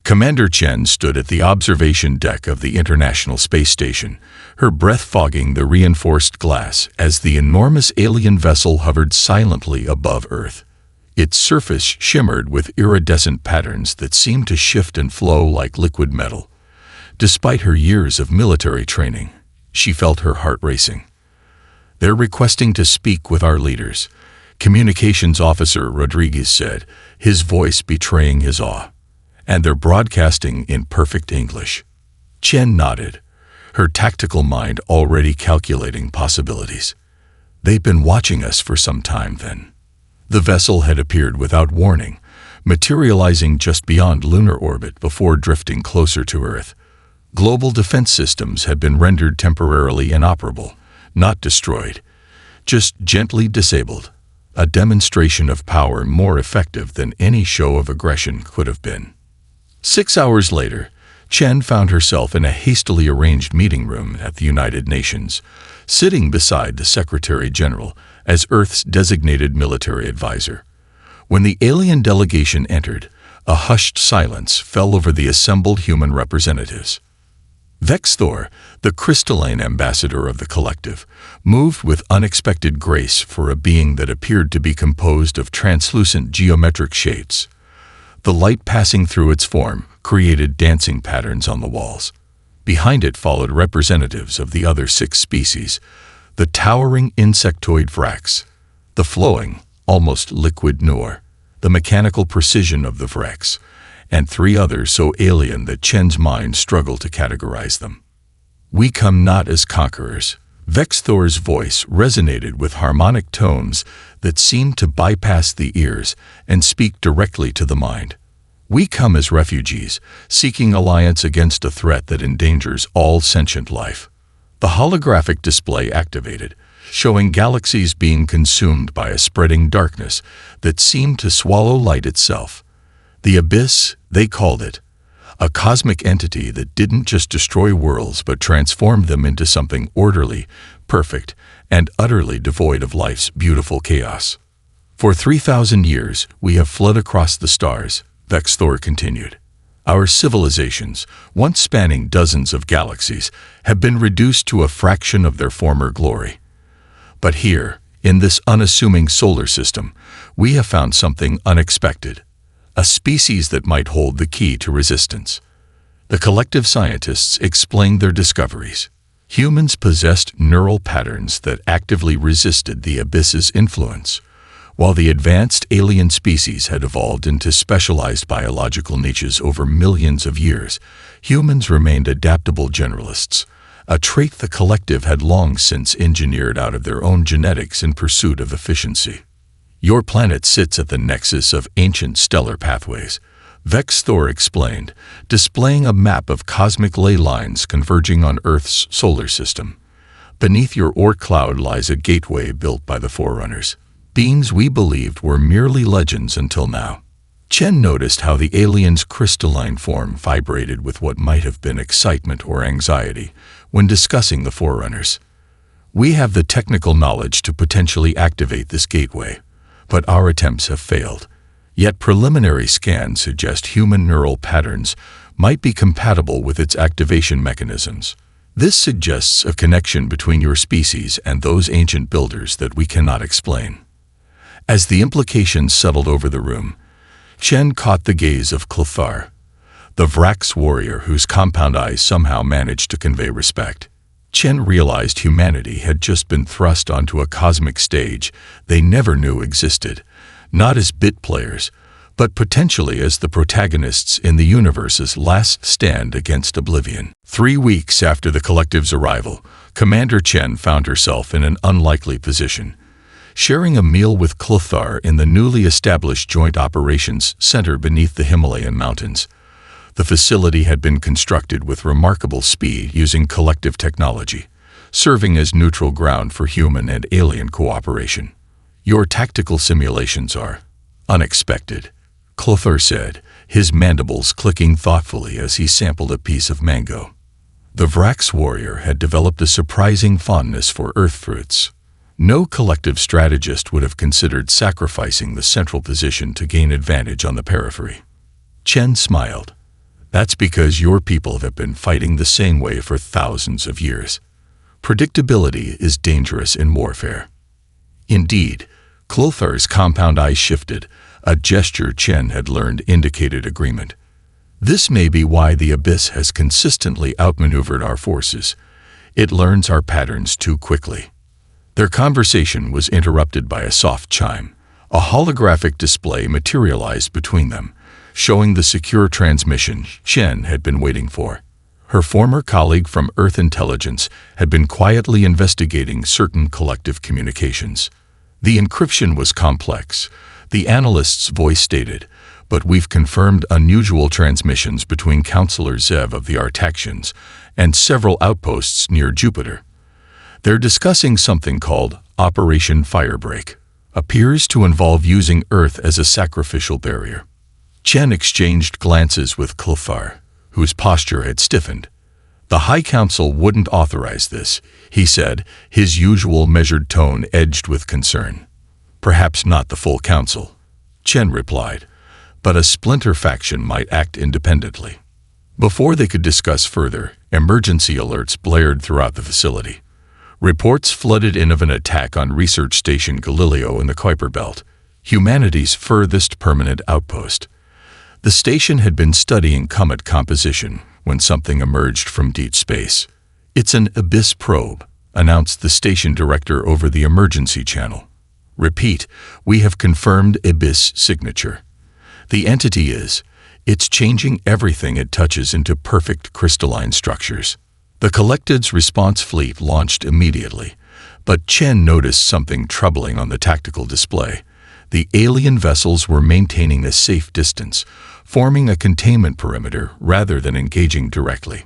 Commander Chen stood at the observation deck of the International Space Station, her breath fogging the reinforced glass as the enormous alien vessel hovered silently above Earth. Its surface shimmered with iridescent patterns that seemed to shift and flow like liquid metal. Despite her years of military training, she felt her heart racing. "They're requesting to speak with our leaders," Communications Officer Rodriguez said, his voice betraying his awe. "And they're broadcasting in perfect English." Chen nodded, her tactical mind already calculating possibilities. "They've been watching us for some time then." The vessel had appeared without warning, materializing just beyond lunar orbit before drifting closer to Earth. Global defense systems had been rendered temporarily inoperable, not destroyed, just gently disabled, a demonstration of power more effective than any show of aggression could have been. 6 hours later, Chen found herself in a hastily arranged meeting room at the United Nations, sitting beside the Secretary General as Earth's designated military advisor. When the alien delegation entered, a hushed silence fell over the assembled human representatives. Vexthor, the crystalline ambassador of the collective, moved with unexpected grace for a being that appeared to be composed of translucent geometric shapes. The light passing through its form created dancing patterns on the walls. Behind it followed representatives of the other 6 species, the towering insectoid Vrax, the flowing, almost liquid Noor, the mechanical precision of the Vrex, and 3 others so alien that Chen's mind struggled to categorize them. "We come not as conquerors." Vexthor's voice resonated with harmonic tones that seemed to bypass the ears and speak directly to the mind. "We come as refugees, seeking alliance against a threat that endangers all sentient life." The holographic display activated, showing galaxies being consumed by a spreading darkness that seemed to swallow light itself. The Abyss, they called it, a cosmic entity that didn't just destroy worlds but transformed them into something orderly, perfect, and utterly devoid of life's beautiful chaos. "For 3,000 years, we have fled across the stars," Vexthor continued. "Our civilizations, once spanning dozens of galaxies, have been reduced to a fraction of their former glory. But here, in this unassuming solar system, we have found something unexpected. A species that might hold the key to resistance." The collective scientists explained their discoveries. Humans possessed neural patterns that actively resisted the Abyss's influence, while the advanced alien species had evolved into specialized biological niches over millions of years. Humans remained adaptable generalists, a trait the collective had long since engineered out of their own genetics in pursuit of efficiency. "Your planet sits at the nexus of ancient stellar pathways," Vexthor explained, displaying a map of cosmic ley lines converging on Earth's solar system. "Beneath your Oort cloud lies a gateway built by the Forerunners, beings we believed were merely legends until now." Chen noticed how the alien's crystalline form vibrated with what might have been excitement or anxiety when discussing the Forerunners. "We have the technical knowledge to potentially activate this gateway, but our attempts have failed. Yet preliminary scans suggest human neural patterns might be compatible with its activation mechanisms. This suggests a connection between your species and those ancient builders that we cannot explain." As the implications settled over the room, Chen caught the gaze of Clothar, the Vrax warrior whose compound eyes somehow managed to convey respect. Chen realized humanity had just been thrust onto a cosmic stage they never knew existed, not as bit players, but potentially as the protagonists in the universe's last stand against oblivion. 3 weeks after the collective's arrival, Commander Chen found herself in an unlikely position, sharing a meal with Clothar in the newly established Joint Operations Center beneath the Himalayan mountains. The facility had been constructed with remarkable speed using collective technology, serving as neutral ground for human and alien cooperation. "Your tactical simulations are unexpected," Clothar said, his mandibles clicking thoughtfully as he sampled a piece of mango. The Vrax warrior had developed a surprising fondness for earth fruits. No collective strategist would have considered sacrificing the central position to gain advantage on the periphery. Chen smiled. That's because your people have been fighting the same way for thousands of years. Predictability is dangerous in warfare. Indeed, Clothar's compound eye shifted, a gesture Chen had learned indicated agreement. This may be why the Abyss has consistently outmaneuvered our forces. It learns our patterns too quickly. Their conversation was interrupted by a soft chime. A holographic display materialized between them, showing the secure transmission Chen had been waiting for. Her former colleague from Earth Intelligence had been quietly investigating certain collective communications. The encryption was complex, the analyst's voice stated, but we've confirmed unusual transmissions between Counselor Zev of the Artaxians and several outposts near Jupiter. They're discussing something called Operation Firebreak. Appears to involve using Earth as a sacrificial barrier. Chen exchanged glances with Clothar, whose posture had stiffened. The High Council wouldn't authorize this, he said, his usual measured tone edged with concern. Perhaps not the full council, Chen replied, but a splinter faction might act independently. Before they could discuss further, emergency alerts blared throughout the facility. Reports flooded in of an attack on Research Station Galileo in the Kuiper Belt, humanity's furthest permanent outpost. The station had been studying comet composition when something emerged from deep space. It's an Abyss probe, announced the station director over the emergency channel. Repeat, we have confirmed Abyss signature. The entity it's changing everything it touches into perfect crystalline structures. The Collected's response fleet launched immediately, but Chen noticed something troubling on the tactical display. The alien vessels were maintaining a safe distance, forming a containment perimeter rather than engaging directly.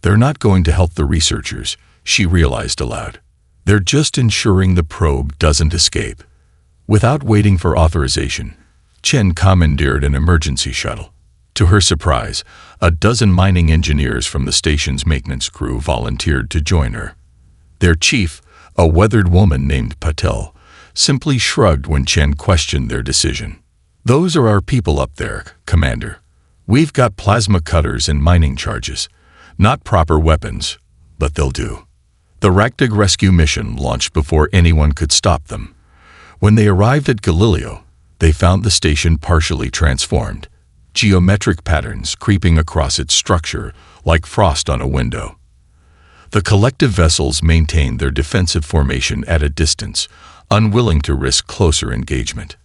They're not going to help the researchers, she realized aloud. They're just ensuring the probe doesn't escape. Without waiting for authorization, Chen commandeered an emergency shuttle. To her surprise, a dozen mining engineers from the station's maintenance crew volunteered to join her. Their chief, a weathered woman named Patel, simply shrugged when Chen questioned their decision. Those are our people up there, Commander. We've got plasma cutters and mining charges. Not proper weapons, but they'll do. The Raktig rescue mission launched before anyone could stop them. When they arrived at Galileo, they found the station partially transformed, geometric patterns creeping across its structure like frost on a window. The collective vessels maintained their defensive formation at a distance, unwilling to risk closer engagement.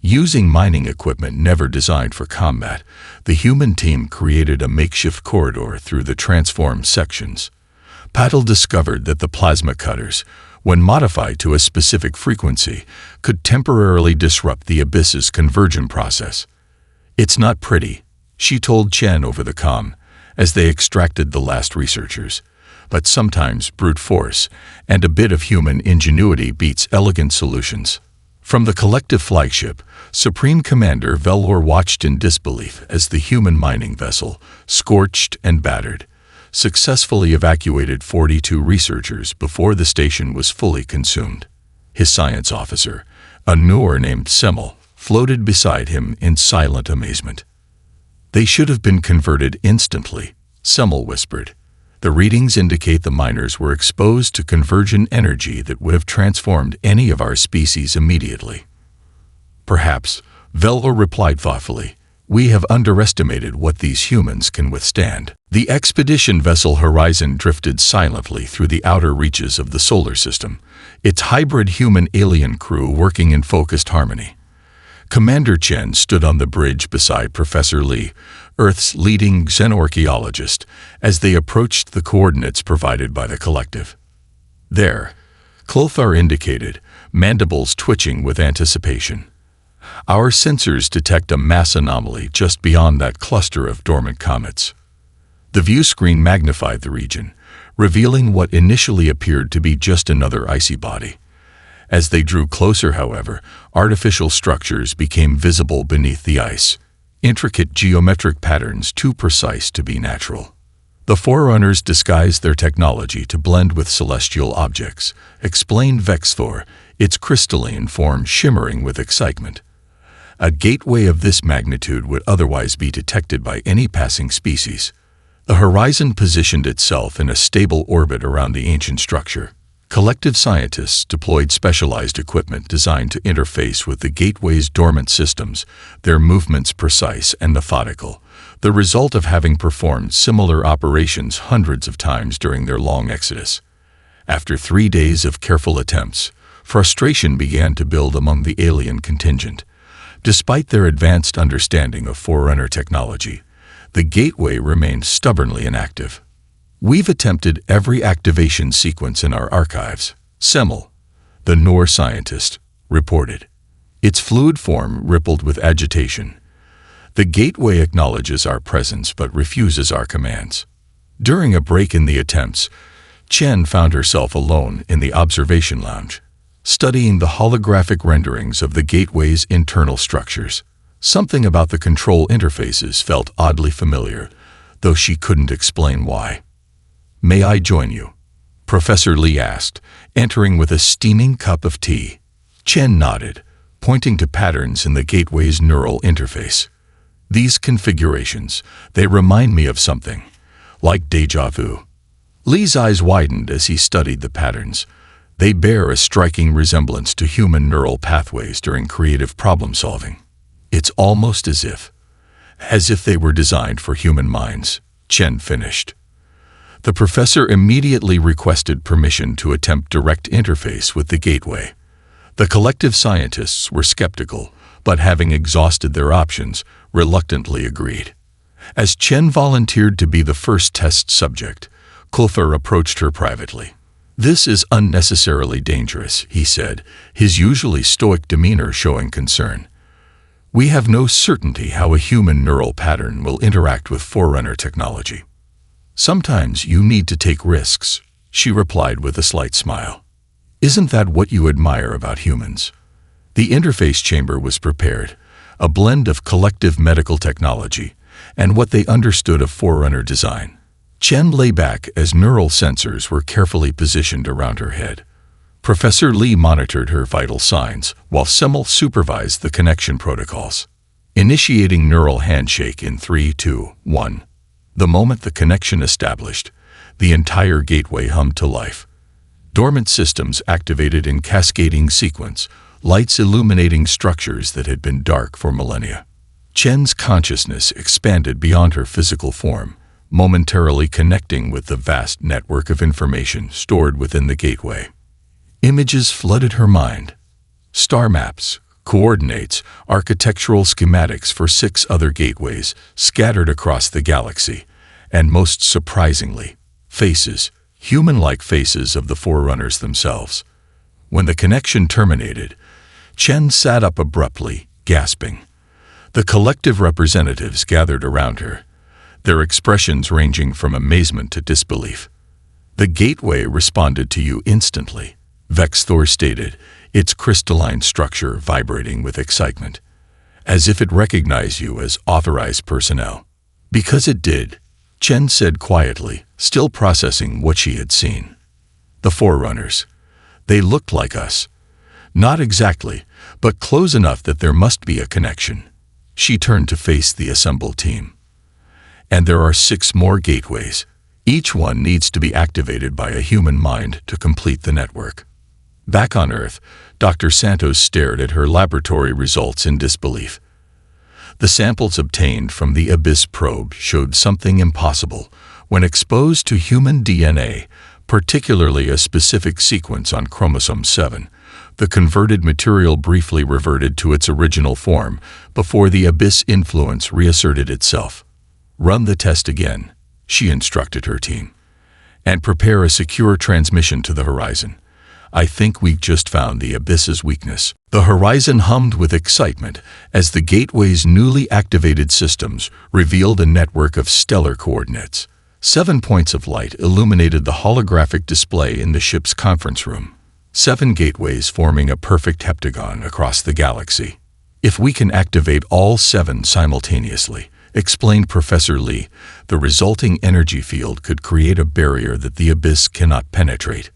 Using mining equipment never designed for combat, the human team created a makeshift corridor through the transformed sections. Patel discovered that the plasma cutters, when modified to a specific frequency, could temporarily disrupt the Abyss's conversion process. It's not pretty, she told Chen over the comm, as they extracted the last researchers. But sometimes brute force and a bit of human ingenuity beats elegant solutions. From the collective flagship, Supreme Commander Velor watched in disbelief as the human mining vessel, scorched and battered, successfully evacuated 42 researchers before the station was fully consumed. His science officer, a Noor named Semmel, floated beside him in silent amazement. They should have been converted instantly, Semmel whispered. The readings indicate the miners were exposed to convergent energy that would have transformed any of our species immediately. Perhaps, Velor replied thoughtfully, we have underestimated what these humans can withstand. The expedition vessel Horizon drifted silently through the outer reaches of the solar system, its hybrid human-alien crew working in focused harmony. Commander Chen stood on the bridge beside Professor Li, Earth's leading xenorchaeologist, as they approached the coordinates provided by the collective. There, Clothar indicated, mandibles twitching with anticipation. Our sensors detect a mass anomaly just beyond that cluster of dormant comets. The view screen magnified the region, revealing what initially appeared to be just another icy body. As they drew closer, however, artificial structures became visible beneath the ice, intricate geometric patterns too precise to be natural. The Forerunners disguised their technology to blend with celestial objects, explained Vexthor, its crystalline form shimmering with excitement. A gateway of this magnitude would otherwise be detected by any passing species. The horizon positioned itself in a stable orbit around the ancient structure. Collective scientists deployed specialized equipment designed to interface with the gateway's dormant systems, their movements precise and methodical, the result of having performed similar operations hundreds of times during their long exodus. After 3 days of careful attempts, frustration began to build among the alien contingent. Despite their advanced understanding of Forerunner technology, the gateway remained stubbornly inactive. "We've attempted every activation sequence in our archives," Semmel, the Nor scientist, reported. Its fluid form rippled with agitation. "The gateway acknowledges our presence but refuses our commands." During a break in the attempts, Chen found herself alone in the observation lounge, studying the holographic renderings of the gateway's internal structures. Something about the control interfaces felt oddly familiar, though she couldn't explain why. "May I join you?" Professor Lee asked, entering with a steaming cup of tea. Chen nodded, pointing to patterns in the gateway's neural interface. "These configurations, they remind me of something, like déjà vu." Lee's eyes widened as he studied the patterns. They bear a striking resemblance to human neural pathways during creative problem-solving. "It's almost as if they were designed for human minds," Chen finished. The professor immediately requested permission to attempt direct interface with the gateway. The collective scientists were skeptical, but having exhausted their options, reluctantly agreed. As Chen volunteered to be the first test subject, Kulfer approached her privately. "This is unnecessarily dangerous," he said, his usually stoic demeanor showing concern. "We have no certainty how a human neural pattern will interact with Forerunner technology." "Sometimes you need to take risks," she replied with a slight smile. "Isn't that what you admire about humans?" The interface chamber was prepared, a blend of collective medical technology and what they understood of Forerunner design. Chen lay back as neural sensors were carefully positioned around her head. Professor Lee monitored her vital signs, while Semmel supervised the connection protocols. Initiating neural handshake in 3, 2, 1. The moment the connection established, the entire gateway hummed to life. Dormant systems activated in cascading sequence, lights illuminating structures that had been dark for millennia. Chen's consciousness expanded beyond her physical form, momentarily connecting with the vast network of information stored within the gateway. Images flooded her mind. Star maps, coordinates, architectural schematics for 6 other gateways scattered across the galaxy, and most surprisingly, faces, human-like faces of the Forerunners themselves. When the connection terminated, Chen sat up abruptly, gasping. The collective representatives gathered around her, their expressions ranging from amazement to disbelief. "The gateway responded to you instantly," Vexthor stated, its crystalline structure vibrating with excitement, "as if it recognized you as authorized personnel." "Because it did," Chen said quietly, still processing what she had seen. "The Forerunners. They looked like us. Not exactly, but close enough that there must be a connection." She turned to face the assembled team. "And there are 6 more gateways. Each one needs to be activated by a human mind to complete the network." Back on Earth, Dr. Santos stared at her laboratory results in disbelief. The samples obtained from the Abyss probe showed something impossible. When exposed to human DNA, particularly a specific sequence on chromosome 7, the converted material briefly reverted to its original form before the Abyss influence reasserted itself. "Run the test again," she instructed her team, "and prepare a secure transmission to the horizon. I think we've just found the Abyss's weakness." The horizon hummed with excitement as the gateway's newly activated systems revealed a network of stellar coordinates. 7 points of light illuminated the holographic display in the ship's conference room. 7 gateways forming a perfect heptagon across the galaxy. "If we can activate all 7 simultaneously," explained Professor Lee, "the resulting energy field could create a barrier that the Abyss cannot penetrate."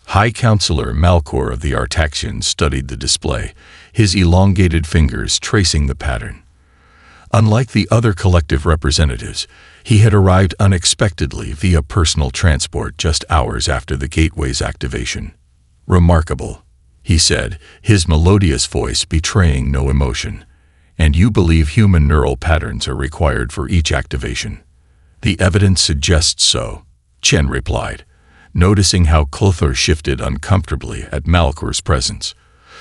High Counselor Malcor of the Artaxians studied the display, his elongated fingers tracing the pattern. Unlike the other collective representatives, he had arrived unexpectedly via personal transport just hours after the gateway's activation. "Remarkable," he said, his melodious voice betraying no emotion. "And you believe human neural patterns are required for each activation?" "The evidence suggests so," Chen replied, noticing how Clothar shifted uncomfortably at Malkor's presence.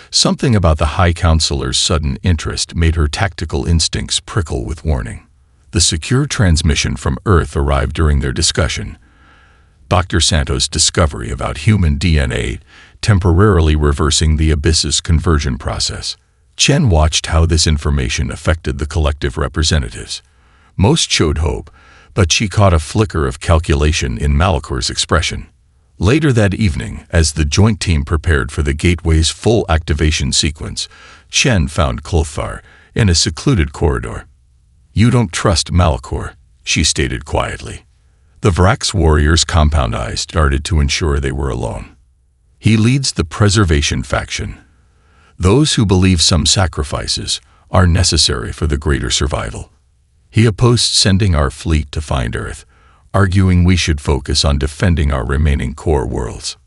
Something about the High Counselor's sudden interest made her tactical instincts prickle with warning. The secure transmission from Earth arrived during their discussion. Dr. Santos' discovery about human DNA temporarily reversing the Abyss's conversion process. Chen watched how this information affected the collective representatives. Most showed hope, but she caught a flicker of calculation in Malkor's expression. Later that evening, as the joint team prepared for the gateway's full activation sequence, Chen found Clothar in a secluded corridor. "You don't trust Malkor," she stated quietly. The Vrax warriors' compound eyes started to ensure they were alone. "He leads the preservation faction. Those who believe some sacrifices are necessary for the greater survival. He opposed sending our fleet to find Earth, arguing we should focus on defending our remaining core worlds.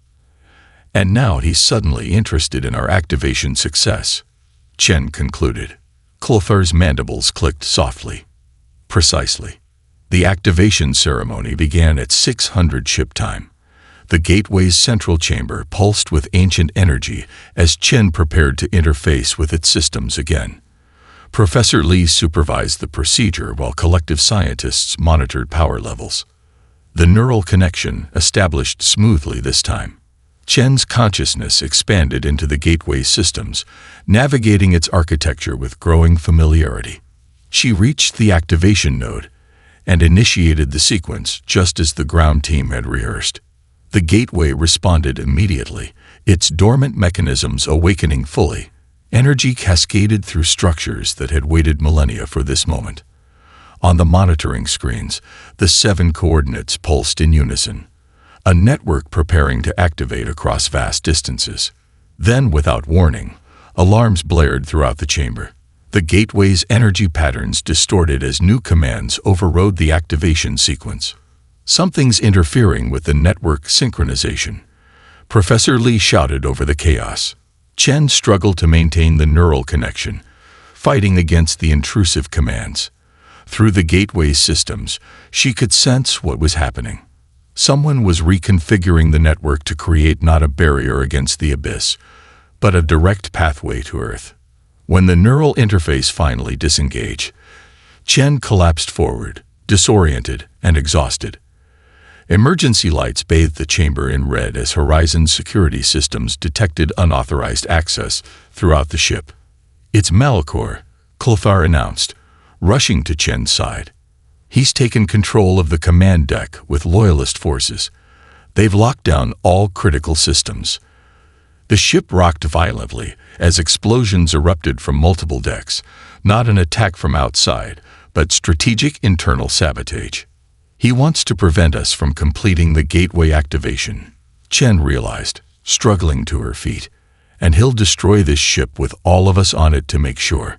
And now he's suddenly interested in our activation success," Chen concluded. Clothar's mandibles clicked softly. "Precisely. The activation ceremony began at 600 ship time. The gateway's central chamber pulsed with ancient energy as Chen prepared to interface with its systems again. Professor Li supervised the procedure while collective scientists monitored power levels. The neural connection established smoothly this time. Chen's consciousness expanded into the gateway systems, navigating its architecture with growing familiarity. She reached the activation node and initiated the sequence just as the ground team had rehearsed. The gateway responded immediately, its dormant mechanisms awakening fully. Energy cascaded through structures that had waited millennia for this moment. On the monitoring screens, the 7 coordinates pulsed in unison, a network preparing to activate across vast distances. Then, without warning, alarms blared throughout the chamber. The gateway's energy patterns distorted as new commands overrode the activation sequence. "Something's interfering with the network synchronization," Professor Li shouted over the chaos. Chen struggled to maintain the neural connection, fighting against the intrusive commands. Through the gateway systems, she could sense what was happening. Someone was reconfiguring the network to create not a barrier against the Abyss, but a direct pathway to Earth. When the neural interface finally disengaged, Chen collapsed forward, disoriented and exhausted. Emergency lights bathed the chamber in red as Horizon's security systems detected unauthorized access throughout the ship. "It's Malkor," Clothar announced, rushing to Chen's side. "He's taken control of the command deck with loyalist forces. They've locked down all critical systems." The ship rocked violently as explosions erupted from multiple decks, not an attack from outside, but strategic internal sabotage. "He wants to prevent us from completing the gateway activation," Chen realized, struggling to her feet. "And he'll destroy this ship with all of us on it to make sure."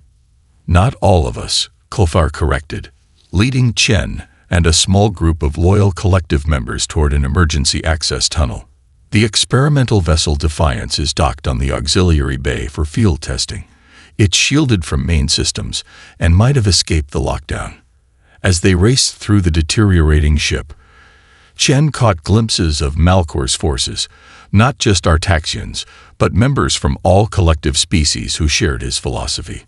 "Not all of us," Clothar corrected, leading Chen and a small group of loyal collective members toward an emergency access tunnel. The experimental vessel Defiance is docked on the auxiliary bay for field testing. It's shielded from main systems and might have escaped the lockdown. As they raced through the deteriorating ship, Chen caught glimpses of Malkor's forces, not just Artaxians, but members from all collective species who shared his philosophy.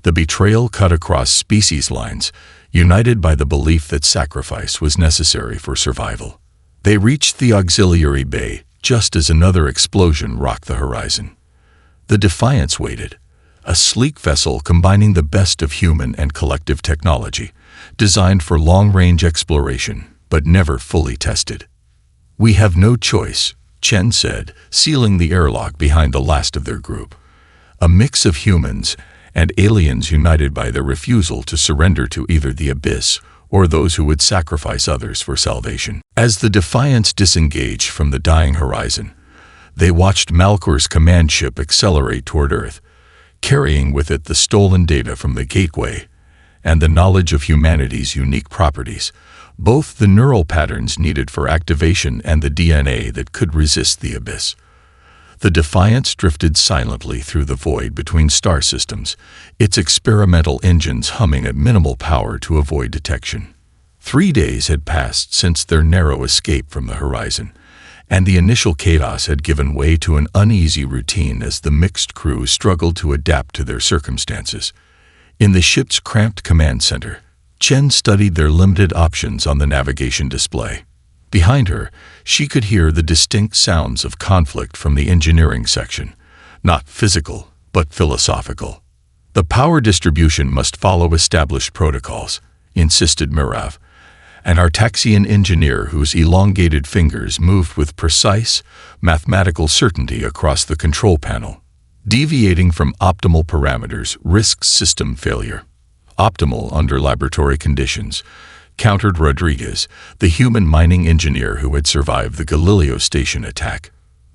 The betrayal cut across species lines, united by the belief that sacrifice was necessary for survival. They reached the auxiliary bay just as another explosion rocked the horizon. The Defiance waited, a sleek vessel combining the best of human and collective technology, designed for long-range exploration, but never fully tested. "We have no choice," Chen said, sealing the airlock behind the last of their group. A mix of humans and aliens united by their refusal to surrender to either the Abyss or those who would sacrifice others for salvation. As the Defiance disengaged from the dying horizon, they watched Malkor's command ship accelerate toward Earth, carrying with it the stolen data from the gateway and the knowledge of humanity's unique properties, both the neural patterns needed for activation and the DNA that could resist the abyss. The Defiance drifted silently through the void between star systems, its experimental engines humming at minimal power to avoid detection. 3 days had passed since their narrow escape from the horizon, and the initial chaos had given way to an uneasy routine as the mixed crew struggled to adapt to their circumstances. In the ship's cramped command center, Chen studied their limited options on the navigation display. Behind her, she could hear the distinct sounds of conflict from the engineering section, not physical, but philosophical. The power distribution must follow established protocols, insisted Mirav, an Artaxian engineer whose elongated fingers moved with precise, mathematical certainty across the control panel. Deviating from optimal parameters risks system failure. Optimal under laboratory conditions, countered Rodriguez, the human mining engineer who had survived the Galileo station attack.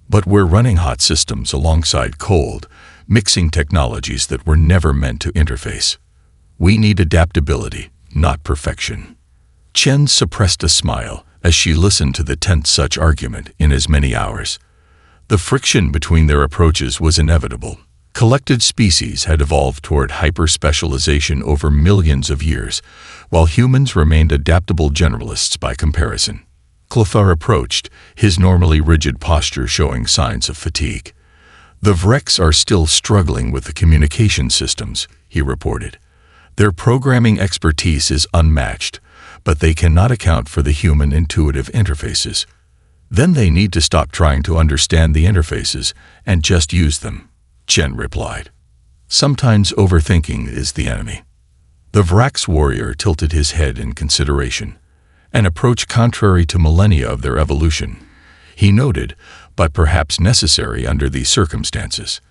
But we're running hot systems alongside cold, mixing technologies that were never meant to interface. We need adaptability, not perfection. Chen suppressed a smile as she listened to the tenth such argument in as many hours. The friction between their approaches was inevitable. Collected species had evolved toward hyper-specialization over millions of years, while humans remained adaptable generalists by comparison. Clefar approached, his normally rigid posture showing signs of fatigue. The Vrex are still struggling with the communication systems, he reported. Their programming expertise is unmatched, but they cannot account for the human intuitive interfaces. Then they need to stop trying to understand the interfaces and just use them, Chen replied. Sometimes overthinking is the enemy. The Vrax warrior tilted his head in consideration, an approach contrary to millennia of their evolution. He noted, but perhaps necessary under these circumstances.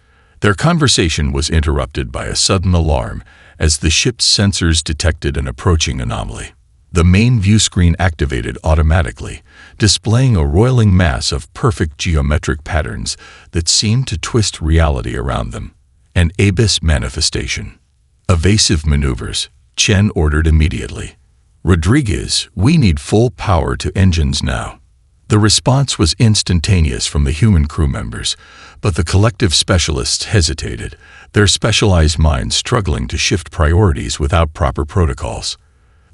Their conversation was interrupted by a sudden alarm as the ship's sensors detected an approaching anomaly. The main view screen activated automatically, displaying a roiling mass of perfect geometric patterns that seemed to twist reality around them. An abyss manifestation. Evasive maneuvers, Chen ordered immediately. Rodriguez, we need full power to engines now. The response was instantaneous from the human crew members, but the collective specialists hesitated, their specialized minds struggling to shift priorities without proper protocols.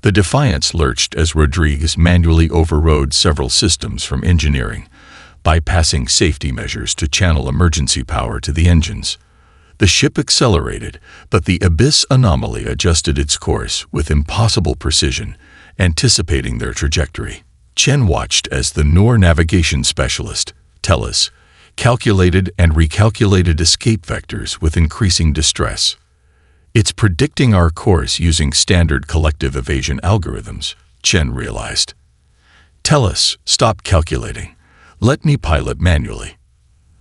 The Defiance lurched as Rodriguez manually overrode several systems from engineering, bypassing safety measures to channel emergency power to the engines. The ship accelerated, but the abyss anomaly adjusted its course with impossible precision, anticipating their trajectory. Chen watched as the Noor navigation specialist, Tellus, calculated and recalculated escape vectors with increasing distress. It's predicting our course using standard collective evasion algorithms, Chen realized. Tellus, stop calculating. Let me pilot manually.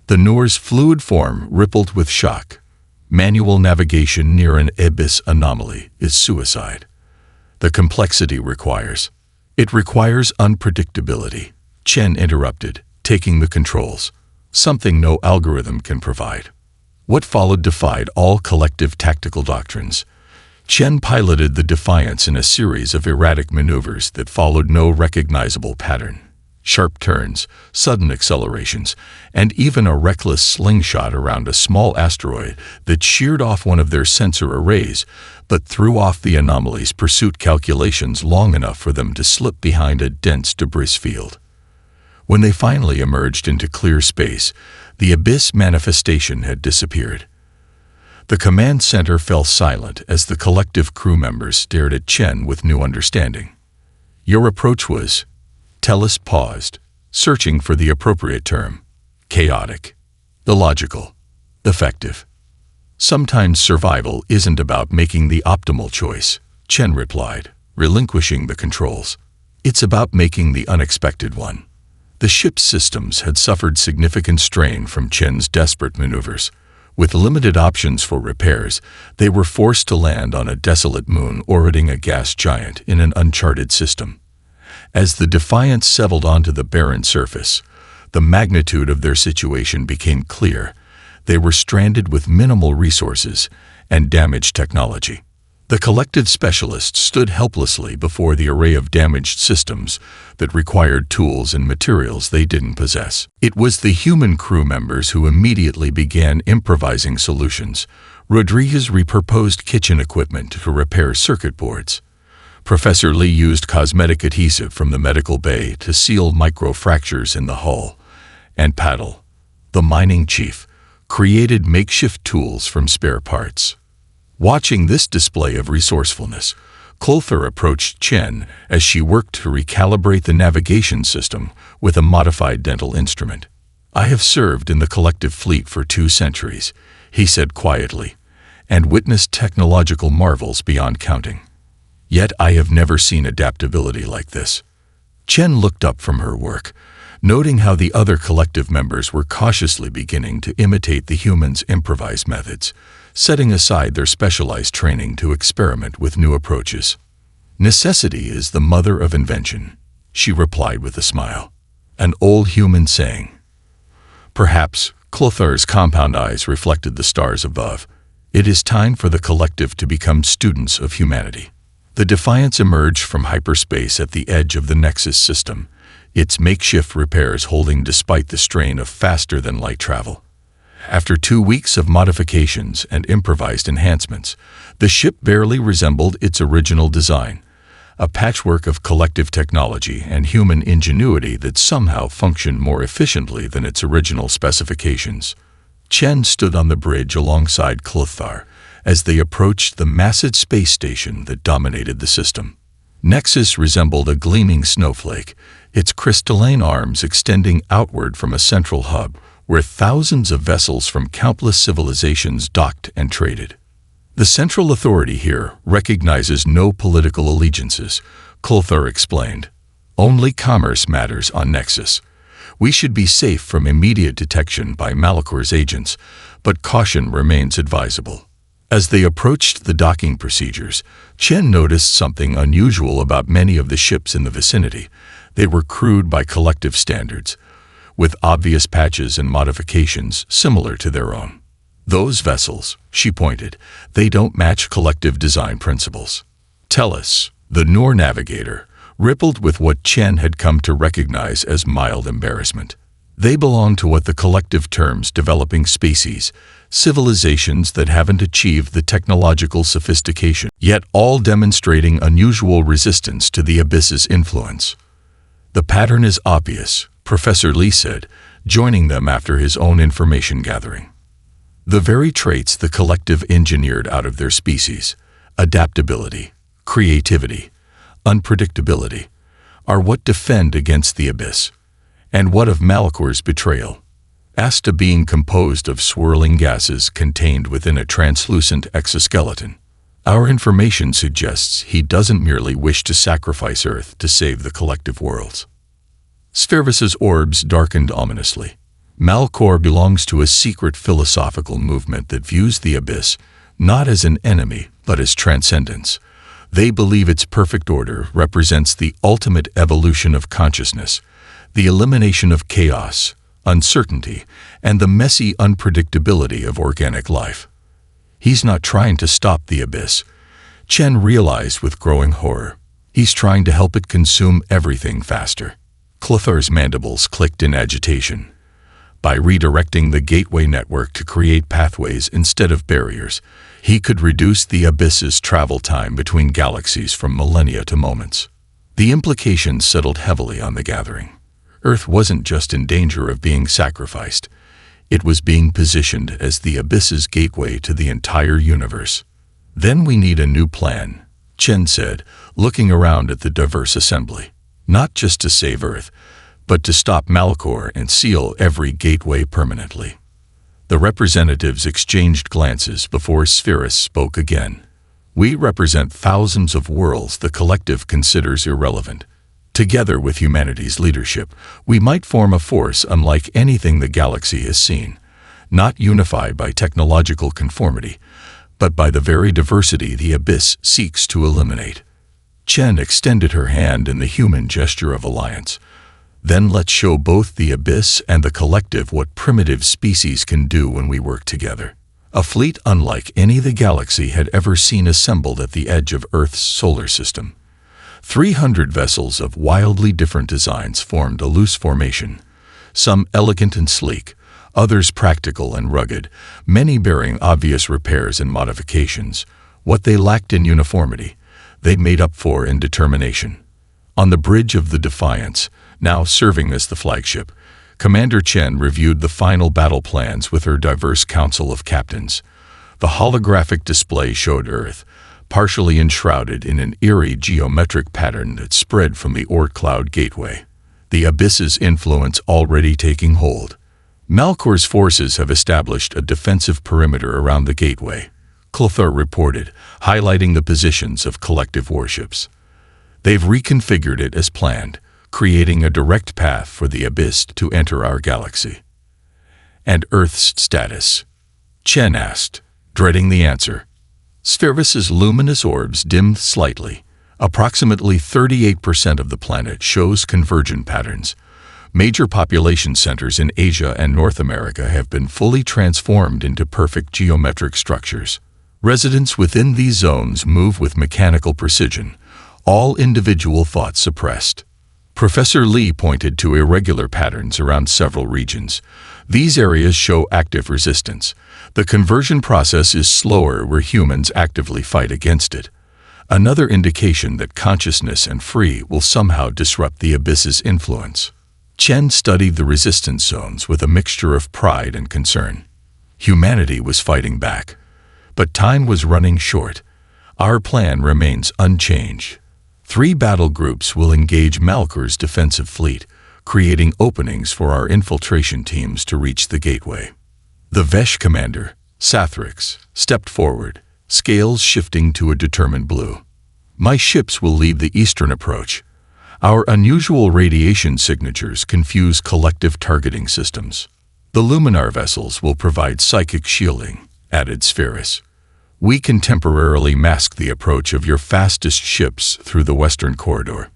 The Noor's fluid form rippled with shock. Manual navigation near an abyss anomaly is suicide. The complexity requires. It requires unpredictability, Chen interrupted, taking the controls. Something no algorithm can provide. What followed defied all collective tactical doctrines. Chen piloted the Defiance in a series of erratic maneuvers that followed no recognizable pattern. Sharp turns, sudden accelerations, and even a reckless slingshot around a small asteroid that sheared off one of their sensor arrays, but threw off the anomaly's pursuit calculations long enough for them to slip behind a dense debris field. When they finally emerged into clear space, the abyss manifestation had disappeared. The command center fell silent as the collective crew members stared at Chen with new understanding. Your approach was... Tellus paused, searching for the appropriate term. Chaotic. Illogical. Effective. Sometimes survival isn't about making the optimal choice, Chen replied, relinquishing the controls. It's about making the unexpected one. The ship's systems had suffered significant strain from Chen's desperate maneuvers. With limited options for repairs, they were forced to land on a desolate moon orbiting a gas giant in an uncharted system. As the Defiance settled onto the barren surface, the magnitude of their situation became clear. They were stranded with minimal resources and damaged technology. The collective specialists stood helplessly before the array of damaged systems that required tools and materials they didn't possess. It was the human crew members who immediately began improvising solutions. Rodriguez repurposed kitchen equipment to repair circuit boards. Professor Lee used cosmetic adhesive from the medical bay to seal microfractures in the hull. And Paddle, the mining chief, created makeshift tools from spare parts. Watching this display of resourcefulness, Clother approached Chen as she worked to recalibrate the navigation system with a modified dental instrument. "I have served in the collective fleet for 2 centuries," he said quietly, "and witnessed technological marvels beyond counting. Yet I have never seen adaptability like this." Chen looked up from her work, noting how the other collective members were cautiously beginning to imitate the humans' improvised methods, setting aside their specialized training to experiment with new approaches. "Necessity is the mother of invention," she replied with a smile. An old human saying. Perhaps Clothar's compound eyes reflected the stars above. It is time for the collective to become students of humanity. The Defiance emerged from hyperspace at the edge of the Nexus system, its makeshift repairs holding despite the strain of faster-than-light travel. After 2 weeks of modifications and improvised enhancements, the ship barely resembled its original design, a patchwork of collective technology and human ingenuity that somehow functioned more efficiently than its original specifications. Chen stood on the bridge alongside Clothar as they approached the massive space station that dominated the system. Nexus resembled a gleaming snowflake, its crystalline arms extending outward from a central hub where thousands of vessels from countless civilizations docked and traded. "The central authority here recognizes no political allegiances," Clothar explained. "Only commerce matters on Nexus. We should be safe from immediate detection by Malakor's agents, but caution remains advisable." As they approached the docking procedures, Chen noticed something unusual about many of the ships in the vicinity. They were crewed by collective standards, with obvious patches and modifications similar to their own. "Those vessels," she pointed, "they don't match collective design principles." Tellus, the Noor navigator, rippled with what Chen had come to recognize as mild embarrassment. They belong to what the collective terms developing species, civilizations that haven't achieved the technological sophistication, yet all demonstrating unusual resistance to the Abyss's influence. "The pattern is obvious," Professor Lee said, joining them after his own information gathering. "The very traits the collective engineered out of their species, adaptability, creativity, unpredictability, are what defend against the Abyss. And what of Malakor's betrayal? Asked a being composed of swirling gases contained within a translucent exoskeleton. Our information suggests he doesn't merely wish to sacrifice Earth to save the collective worlds." Sfervis's orbs darkened ominously. Malkor belongs to a secret philosophical movement that views the Abyss not as an enemy, but as transcendence. They believe its perfect order represents the ultimate evolution of consciousness, the elimination of chaos, uncertainty, and the messy unpredictability of organic life. He's not trying to stop the Abyss, Chen realized with growing horror. He's trying to help it consume everything faster. Clothar's mandibles clicked in agitation. By redirecting the gateway network to create pathways instead of barriers, he could reduce the Abyss's travel time between galaxies from millennia to moments. The implications settled heavily on the gathering. Earth wasn't just in danger of being sacrificed. It was being positioned as the Abyss's gateway to the entire universe. "Then we need a new plan," Chen said, looking around at the diverse assembly. "Not just to save Earth, but to stop Malkor and seal every gateway permanently." The representatives exchanged glances before Spherus spoke again. "We represent thousands of worlds the collective considers irrelevant. Together with humanity's leadership, we might form a force unlike anything the galaxy has seen, not unified by technological conformity, but by the very diversity the Abyss seeks to eliminate." Chen extended her hand in the human gesture of alliance. Then let's show both the Abyss and the Collective what primitive species can do when we work together. A fleet unlike any the galaxy had ever seen assembled at the edge of Earth's solar system. 300 vessels of wildly different designs formed a loose formation, some elegant and sleek, others practical and rugged, many bearing obvious repairs and modifications. What they lacked in uniformity, they made up for in determination. On the bridge of the Defiance, now serving as the flagship, Commander Chen reviewed the final battle plans with her diverse council of captains. The holographic display showed Earth, partially enshrouded in an eerie geometric pattern that spread from the Oort Cloud Gateway. The Abyss's influence already taking hold. Malkor's forces have established a defensive perimeter around the gateway, Clothar reported, highlighting the positions of collective warships. They've reconfigured it as planned, creating a direct path for the Abyss to enter our galaxy. And Earth's status? Chen asked, dreading the answer. Spheris's luminous orbs dimmed slightly. Approximately 38% of the planet shows convergent patterns. Major population centers in Asia and North America have been fully transformed into perfect geometric structures. Residents within these zones move with mechanical precision, all individual thought suppressed. Professor Lee pointed to irregular patterns around several regions. These areas show active resistance. The conversion process is slower where humans actively fight against it. Another indication that consciousness and free will somehow disrupt the Abyss's influence. Chen studied the resistance zones with a mixture of pride and concern. Humanity was fighting back, but time was running short. Our plan remains unchanged. 3 battle groups will engage Malkor's defensive fleet, creating openings for our infiltration teams to reach the gateway. The Vesh commander, Sathrix, stepped forward, scales shifting to a determined blue. My ships will lead the eastern approach. Our unusual radiation signatures confuse collective targeting systems. The Luminar vessels will provide psychic shielding, added Spheris. We can temporarily mask the approach of your fastest ships through the western corridor.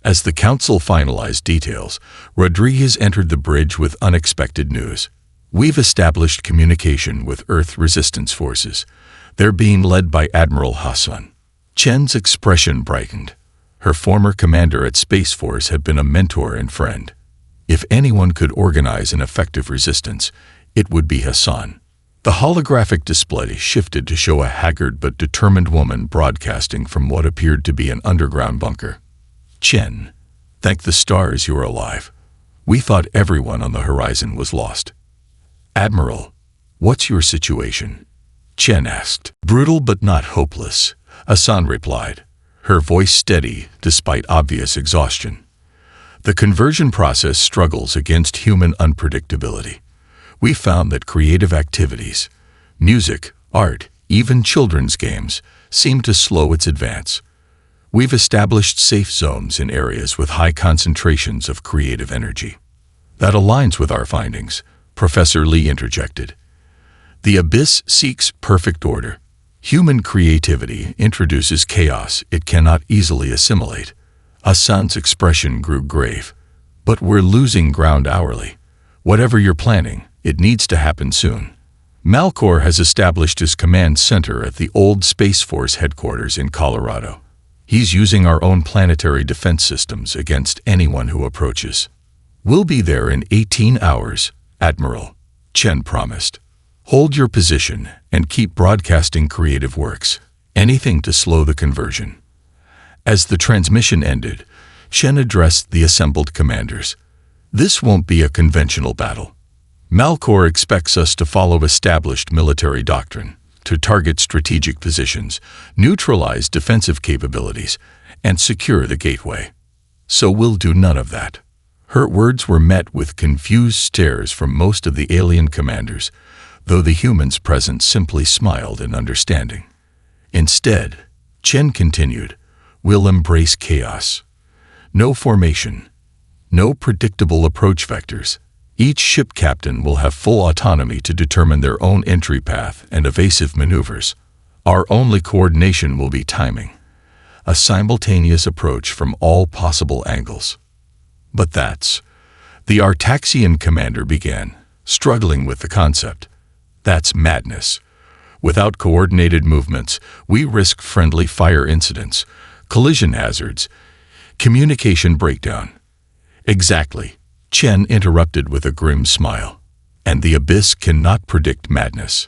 As the council finalized details, Rodriguez entered the bridge with unexpected news. We've established communication with Earth resistance forces. They're being led by Admiral Hassan. Chen's expression brightened. Her former commander at Space Force had been a mentor and friend. If anyone could organize an effective resistance, it would be Hassan. The holographic display shifted to show a haggard but determined woman broadcasting from what appeared to be an underground bunker. Chen, thank the stars you're alive. We thought everyone on the horizon was lost. Admiral, what's your situation? Chen asked. Brutal but not hopeless, Hassan replied, her voice steady despite obvious exhaustion. The conversion process struggles against human unpredictability. We found that creative activities, music, art, even children's games, seem to slow its advance. We've established safe zones in areas with high concentrations of creative energy. That aligns with our findings, Professor Lee interjected. The Abyss seeks perfect order. Human creativity introduces chaos it cannot easily assimilate. Hassan's expression grew grave. But we're losing ground hourly. Whatever you're planning, it needs to happen soon. Malkor has established his command center at the old Space Force headquarters in Colorado. He's using our own planetary defense systems against anyone who approaches. We'll be there in 18 hours, Admiral, Chen promised. Hold your position and keep broadcasting creative works, anything to slow the conversion. As the transmission ended, Chen addressed the assembled commanders. This won't be a conventional battle. Malkor expects us to follow established military doctrine, to target strategic positions, neutralize defensive capabilities, and secure the gateway. So we'll do none of that. Her words were met with confused stares from most of the alien commanders, though the humans present simply smiled in understanding. Instead, Chen continued, we'll embrace chaos. No formation, no predictable approach vectors. Each ship captain will have full autonomy to determine their own entry path and evasive maneuvers. Our only coordination will be timing, a simultaneous approach from all possible angles. But that's The Artaxian commander began, struggling with the concept. That's madness. Without coordinated movements, we risk friendly fire incidents, collision hazards, communication breakdown. Exactly, Chen interrupted with a grim smile. And the Abyss cannot predict madness.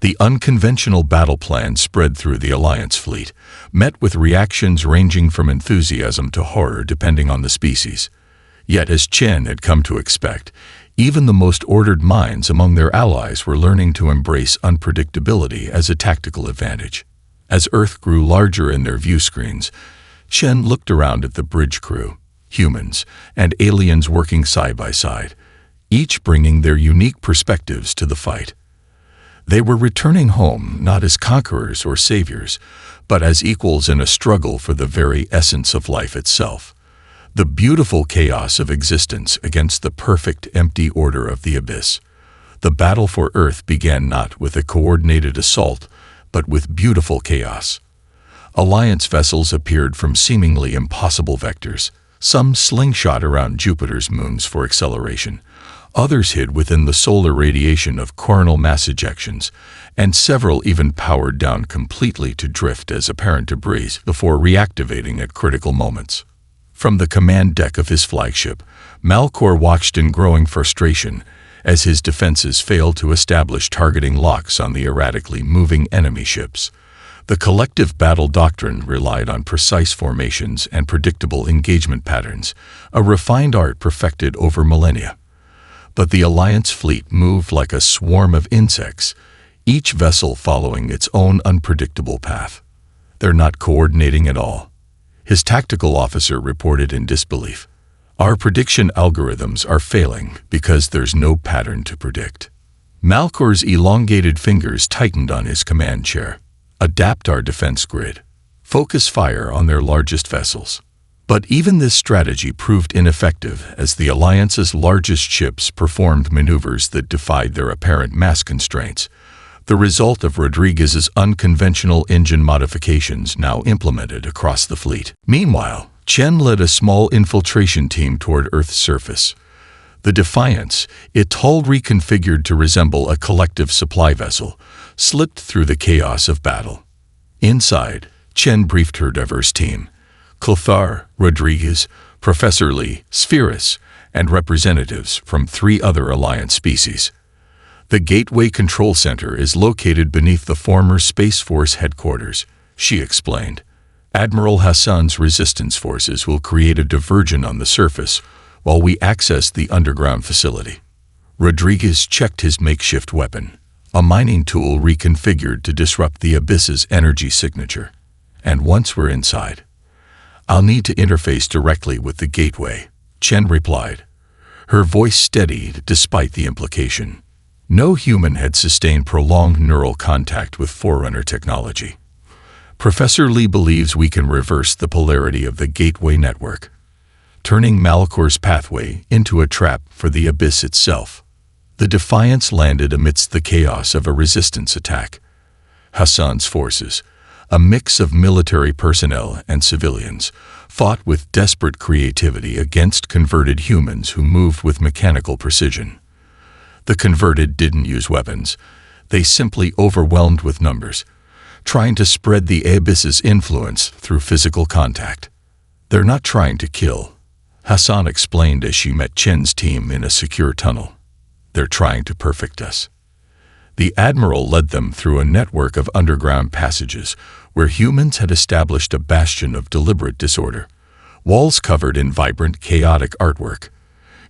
The unconventional battle plan spread through the Alliance fleet, met with reactions ranging from enthusiasm to horror depending on the species. Yet, as Chen had come to expect, even the most ordered minds among their allies were learning to embrace unpredictability as a tactical advantage. As Earth grew larger in their view screens, Chen looked around at the bridge crew, humans, and aliens working side by side, each bringing their unique perspectives to the fight. They were returning home not as conquerors or saviors, but as equals in a struggle for the very essence of life itself. The beautiful chaos of existence against the perfect empty order of the Abyss. The battle for Earth began not with a coordinated assault, but with beautiful chaos. Alliance vessels appeared from seemingly impossible vectors, some slingshot around Jupiter's moons for acceleration, others hid within the solar radiation of coronal mass ejections, and several even powered down completely to drift as apparent debris before reactivating at critical moments. From the command deck of his flagship, Malkor watched in growing frustration as his defenses failed to establish targeting locks on the erratically moving enemy ships. The collective battle doctrine relied on precise formations and predictable engagement patterns, a refined art perfected over millennia. But the Alliance fleet moved like a swarm of insects, each vessel following its own unpredictable path. They're not coordinating at all. His tactical officer reported in disbelief. Our prediction algorithms are failing because there's no pattern to predict. Malkor's elongated fingers tightened on his command chair. Adapt our defense grid. Focus fire on their largest vessels. But even this strategy proved ineffective as the Alliance's largest ships performed maneuvers that defied their apparent mass constraints, the result of Rodriguez's unconventional engine modifications now implemented across the fleet. Meanwhile, Chen led a small infiltration team toward Earth's surface. The Defiance, its hull reconfigured to resemble a collective supply vessel, slipped through the chaos of battle. Inside, Chen briefed her diverse team. Clothar, Rodriguez, Professor Lee, Spheris, and representatives from 3 other Alliance species. The Gateway Control Center is located beneath the former Space Force headquarters, she explained. Admiral Hassan's resistance forces will create a diversion on the surface while we access the underground facility. Rodriguez checked his makeshift weapon, a mining tool reconfigured to disrupt the Abyss's energy signature. And once we're inside, I'll need to interface directly with the gateway, Chen replied. Her voice steadied despite the implication. No human had sustained prolonged neural contact with Forerunner technology. Professor Lee believes we can reverse the polarity of the gateway network, turning Malkor's pathway into a trap for the Abyss itself. The Defiance landed amidst the chaos of a resistance attack. Hassan's forces, a mix of military personnel and civilians, fought with desperate creativity against converted humans who moved with mechanical precision. The converted didn't use weapons. They simply overwhelmed with numbers, trying to spread the Abyss's influence through physical contact. They're not trying to kill, Hassan explained as she met Chen's team in a secure tunnel. They're trying to perfect us. The Admiral led them through a network of underground passages where humans had established a bastion of deliberate disorder, walls covered in vibrant, chaotic artwork,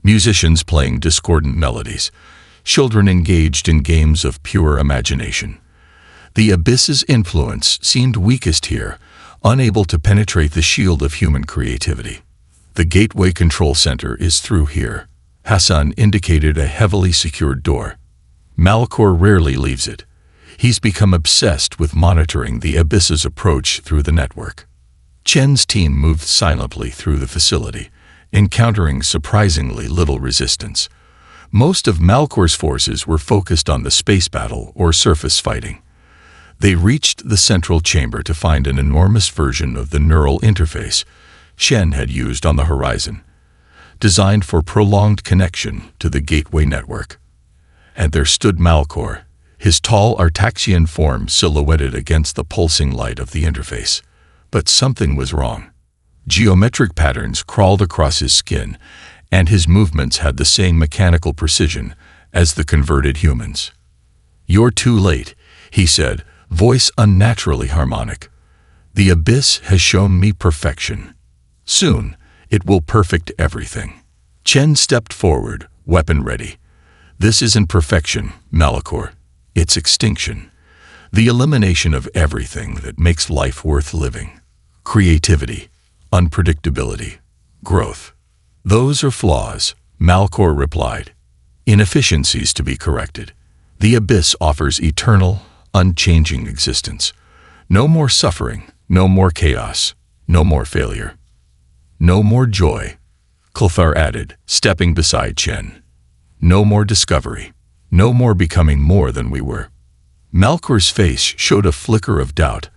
musicians playing discordant melodies, children engaged in games of pure imagination. The Abyss's influence seemed weakest here, unable to penetrate the shield of human creativity. The Gateway Control Center is through here. Hassan indicated a heavily secured door. Malkor rarely leaves it. He's become obsessed with monitoring the Abyss's approach through the network. Chen's team moved silently through the facility, encountering surprisingly little resistance. Most of Malkor's forces were focused on the space battle or surface fighting. They reached the central chamber to find an enormous version of the neural interface Chen had used on the horizon. designed for prolonged connection to the gateway network. And there stood Malcor, his tall Artaxian form silhouetted against the pulsing light of the interface. But something was wrong. Geometric patterns crawled across his skin, and his movements had the same mechanical precision as the converted humans. "You're too late," he said, voice unnaturally harmonic. "The abyss has shown me perfection. Soon, it will perfect everything." Chen stepped forward, weapon ready. "This isn't perfection, Malcor. It's extinction. The elimination of everything that makes life worth living. Creativity, unpredictability, growth. Those are flaws," Malcor replied. "Inefficiencies to be corrected. The abyss offers eternal, unchanging existence. No more suffering, no more chaos, no more failure. No more joy," Clothar added, stepping beside Chen. "No more discovery. No more becoming more than we were." Malcor's face showed a flicker of doubt,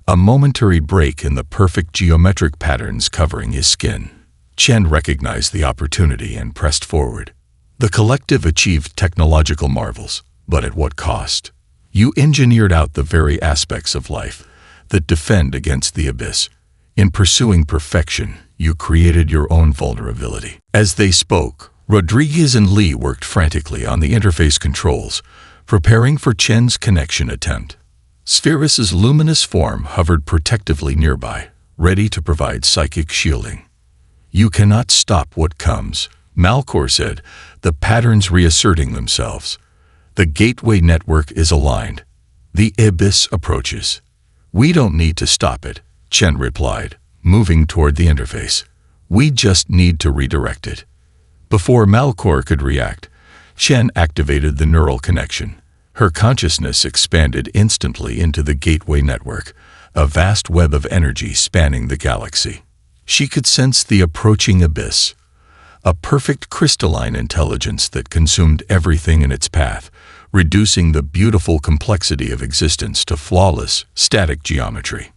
a momentary break in the perfect geometric patterns covering his skin. Chen recognized the opportunity and pressed forward. "The collective achieved technological marvels, but at what cost? You engineered out the very aspects of life that defend against the abyss. In pursuing perfection, you created your own vulnerability." As they spoke, Rodriguez and Lee worked frantically on the interface controls, preparing for Chen's connection attempt. Spherus's luminous form hovered protectively nearby, ready to provide psychic shielding. "You cannot stop what comes," Malcor said, the patterns reasserting themselves. "The gateway network is aligned. The abyss approaches." "We don't need to stop it," Chen replied, moving toward the interface. "We just need to redirect it." Before Malcor could react, Chen activated the neural connection. Her consciousness expanded instantly into the gateway network, a vast web of energy spanning the galaxy. She could sense the approaching abyss, a perfect crystalline intelligence that consumed everything in its path, reducing the beautiful complexity of existence to flawless, static geometry.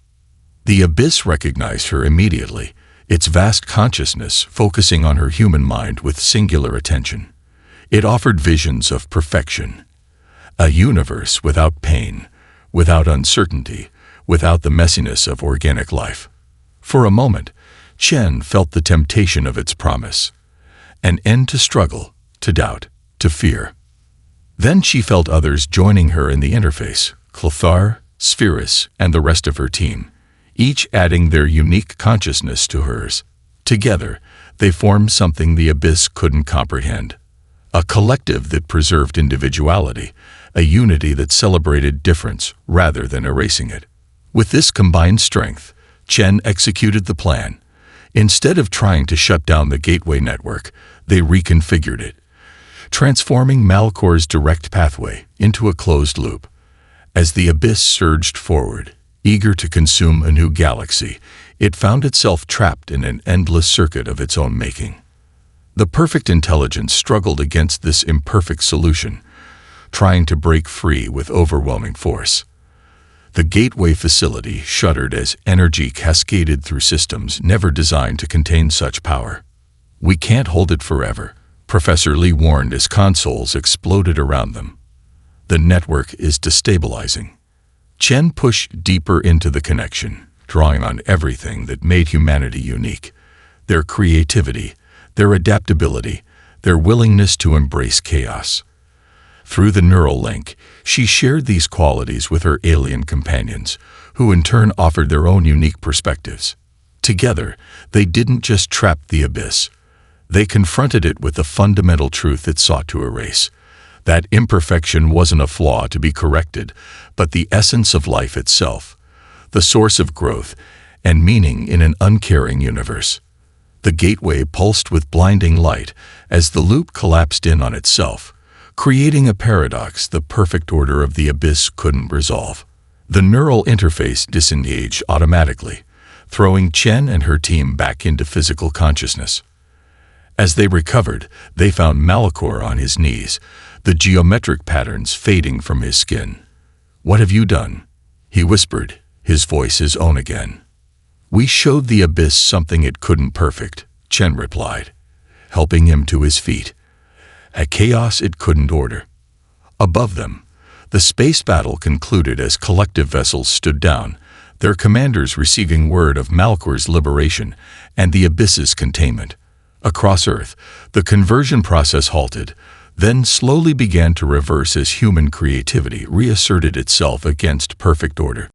The abyss recognized her immediately, its vast consciousness focusing on her human mind with singular attention. It offered visions of perfection, a universe without pain, without uncertainty, without the messiness of organic life. For a moment, Chen felt the temptation of its promise, an end to struggle, to doubt, to fear. Then she felt others joining her in the interface, Clothar, Spherus, and the rest of her team, each adding their unique consciousness to hers. Together, they formed something the abyss couldn't comprehend. A collective that preserved individuality, a unity that celebrated difference rather than erasing it. With this combined strength, Chen executed the plan. Instead of trying to shut down the gateway network, they reconfigured it, transforming Malcor's direct pathway into a closed loop. As the abyss surged forward, eager to consume a new galaxy, it found itself trapped in an endless circuit of its own making. The perfect intelligence struggled against this imperfect solution, trying to break free with overwhelming force. The gateway facility shuddered as energy cascaded through systems never designed to contain such power. "We can't hold it forever," Professor Lee warned as consoles exploded around them. "The network is destabilizing." Chen pushed deeper into the connection, drawing on everything that made humanity unique: their creativity, their adaptability, their willingness to embrace chaos. Through the neural link, she shared these qualities with her alien companions, who in turn offered their own unique perspectives. Together, they didn't just trap the abyss. They confronted it with the fundamental truth it sought to erase: that imperfection wasn't a flaw to be corrected, but the essence of life itself, the source of growth and meaning in an uncaring universe. The gateway pulsed with blinding light as the loop collapsed in on itself, creating a paradox the perfect order of the abyss couldn't resolve. The neural interface disengaged automatically, throwing Chen and her team back into physical consciousness. As they recovered, they found Malcor on his knees, the geometric patterns fading from his skin. "What have you done?" he whispered, his voice his own again. "We showed the abyss something it couldn't perfect," Chen replied. helping him to his feet. A chaos it couldn't order. Above them, the space battle concluded as collective vessels stood down, their commanders receiving word of Malkor's liberation and the Abyss's containment. Across Earth, the conversion process halted, then slowly began to reverse as human creativity reasserted itself against perfect order.